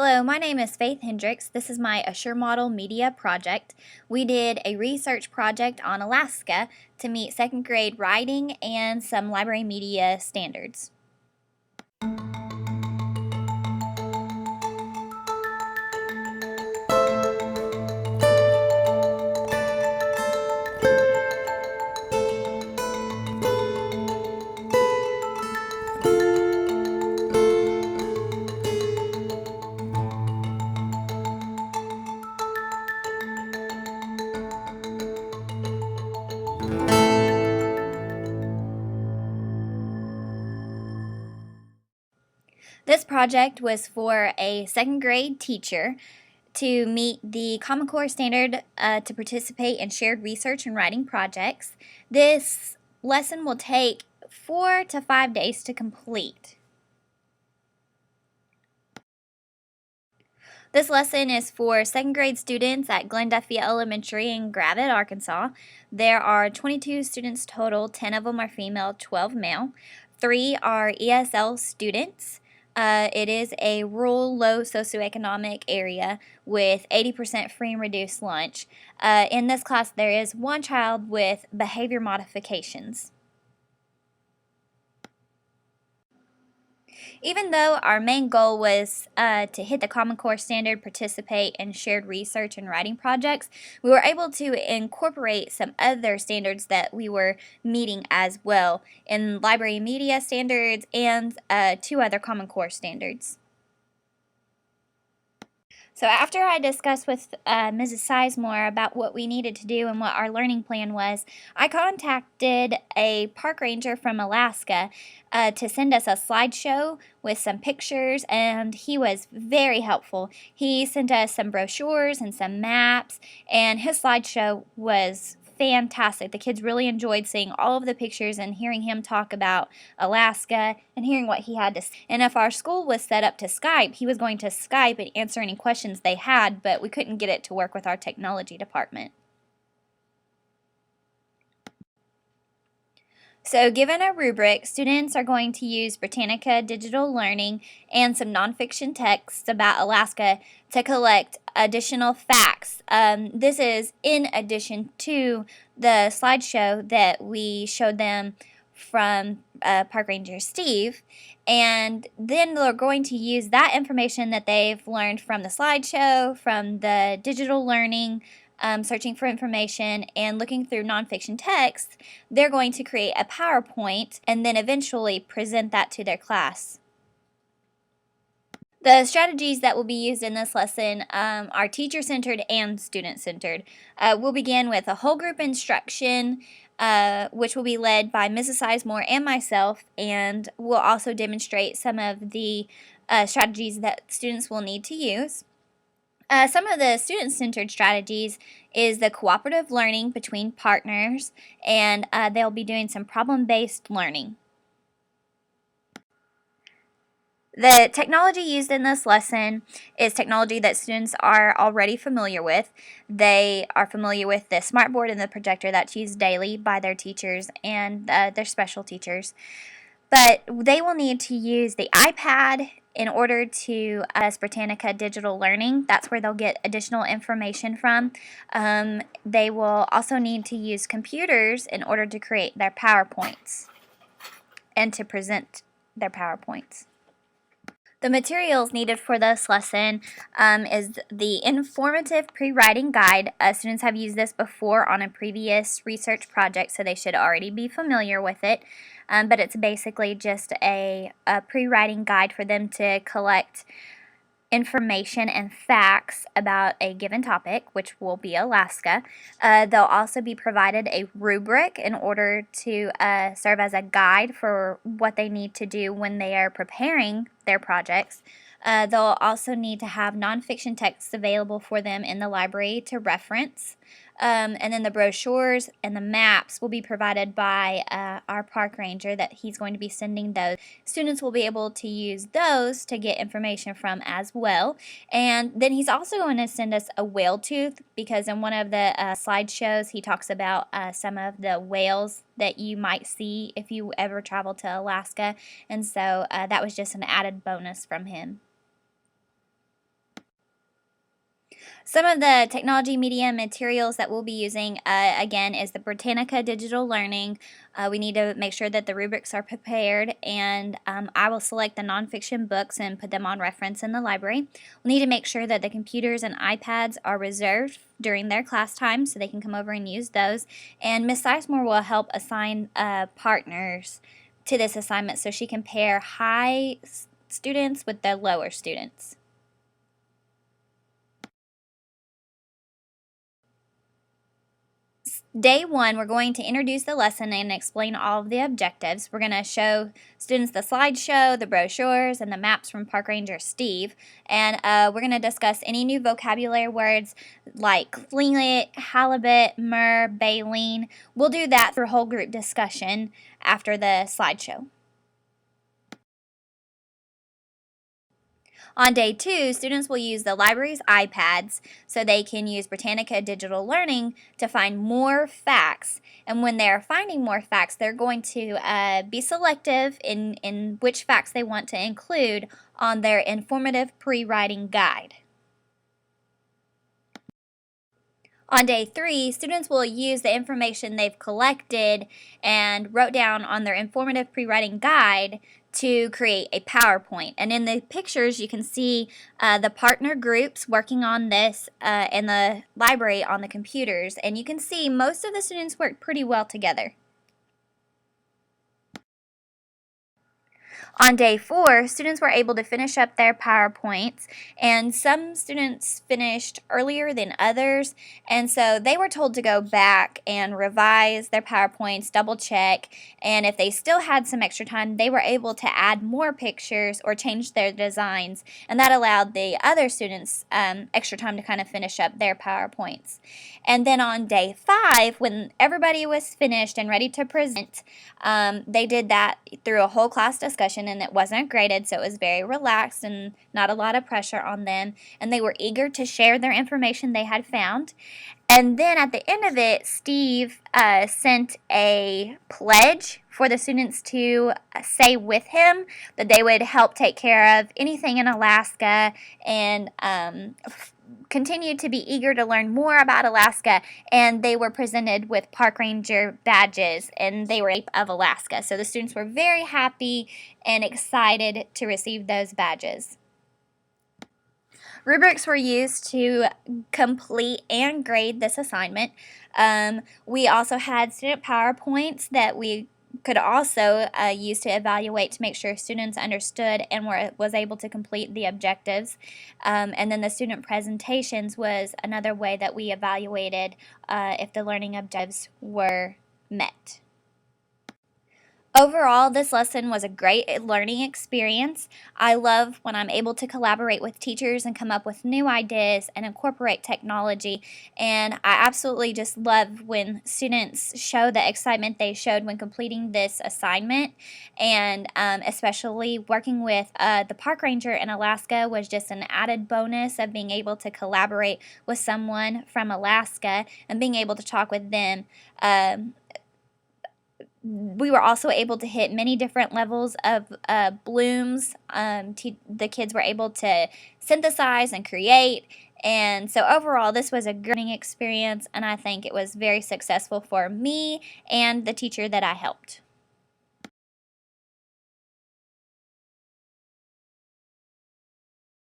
Hello, my name is Faith Hendricks. This is my Assure Model Media project. We did a research project on Alaska to meet second grade writing and some library media standards. This project was for a second grade teacher to meet the Common Core standard to participate in shared research and writing projects. This lesson will take 4 to 5 days to complete. This lesson is for second grade students at Glen Duffy Elementary in Gravette, Arkansas. There are 22 students total, 10 of them are female, 12 male. 3 are ESL students. It is a rural, low socioeconomic area with 80% free and reduced lunch. In this class, there is one child with behavior modifications. Even though our main goal was to hit the Common Core standard, participate in shared research and writing projects, we were able to incorporate some other standards that we were meeting as well in library media standards and 2 other Common Core standards. So after I discussed with Mrs. Sizemore about what we needed to do and what our learning plan was, I contacted a park ranger from Alaska to send us a slideshow with some pictures, and he was very helpful. He sent us some brochures and some maps, and his slideshow was fantastic. The kids really enjoyed seeing all of the pictures and hearing him talk about Alaska and hearing what he had to say. And if our school was set up to Skype, he was going to Skype and answer any questions they had, but we couldn't get it to work with our technology department. So given a rubric, students are going to use Britannica Digital Learning and some nonfiction texts about Alaska to collect additional facts. This is in addition to the slideshow that we showed them from Park Ranger Steve, and then they're going to use that information that they've learned from the slideshow, from the digital learning, searching for information, and looking through nonfiction texts. They're going to create a PowerPoint and then eventually present that to their class. The strategies that will be used in this lesson are teacher-centered and student-centered. We'll begin with a whole group instruction, which will be led by Mrs. Sizemore and myself, and we'll also demonstrate some of the strategies that students will need to use. Some of the student-centered strategies is the cooperative learning between partners, and they'll be doing some problem-based learning. The technology used in this lesson is technology that students are already familiar with. They are familiar with the smartboard and the projector that's used daily by their teachers and their special teachers. But they will need to use the iPad in order to Britannica Digital Learning. That's where they'll get additional information from. They will also need to use computers in order to create their PowerPoints and to present their PowerPoints. The materials needed for this lesson is the informative pre-writing guide. Students have used this before on a previous research project, so they should already be familiar with it. But it's basically just a pre-writing guide for them to collect information and facts about a given topic, which will be Alaska. They'll also be provided a rubric in order to serve as a guide for what they need to do when they are preparing their projects. They'll also need to have nonfiction texts available for them in the library to reference. And then the brochures and the maps will be provided by our park ranger that he's going to be sending those. Students will be able to use those to get information from as well. And then he's also going to send us a whale tooth, because in one of the slideshows he talks about some of the whales that you might see if you ever travel to Alaska. And so that was just an added bonus from him. Some of the technology media materials that we'll be using, again, is the Britannica Digital Learning. We need to make sure that the rubrics are prepared, and I will select the nonfiction books and put them on reference in the library. We'll need to make sure that the computers and iPads are reserved during their class time so they can come over and use those. And Ms. Sizemore will help assign partners to this assignment so she can pair high students with the lower students. Day 1, we're going to introduce the lesson and explain all of the objectives. We're going to show students the slideshow, the brochures, and the maps from Park Ranger Steve. And we're going to discuss any new vocabulary words like flinglet, halibut, myrrh, baleen. We'll do that through whole group discussion after the slideshow. On day 2, students will use the library's iPads so they can use Britannica Digital Learning to find more facts. And when they're finding more facts, they're going to be selective in which facts they want to include on their informative pre-writing guide. On day 3, students will use the information they've collected and wrote down on their informative pre-writing guide to create a PowerPoint. And in the pictures, you can see the partner groups working on this in the library on the computers. And you can see most of the students worked pretty well together. On day 4, students were able to finish up their PowerPoints, and some students finished earlier than others, and so they were told to go back and revise their PowerPoints, double check, and if they still had some extra time, they were able to add more pictures or change their designs, and that allowed the other students extra time to kind of finish up their PowerPoints. And then on day 5, when everybody was finished and ready to present, they did that through a whole class discussion, and it wasn't graded, so it was very relaxed and not a lot of pressure on them, and they were eager to share their information they had found. And then at the end of it, Steve sent a pledge for the students to say with him that they would help take care of anything in Alaska and continued to be eager to learn more about Alaska, and they were presented with Park Ranger badges, and they were of Alaska. So the students were very happy and excited to receive those badges. Rubrics were used to complete and grade this assignment. We also had student PowerPoints that we could also use to evaluate to make sure students understood and was able to complete the objectives. And then the student presentations was another way that we evaluated if the learning objectives were met. Overall, this lesson was a great learning experience. I love when I'm able to collaborate with teachers and come up with new ideas and incorporate technology. And I absolutely just love when students show the excitement they showed when completing this assignment. And especially working with the park ranger in Alaska was just an added bonus of being able to collaborate with someone from Alaska and being able to talk with them. We were also able to hit many different levels of blooms. The kids were able to synthesize and create. And so overall, this was a learning experience, and I think it was very successful for me and the teacher that I helped.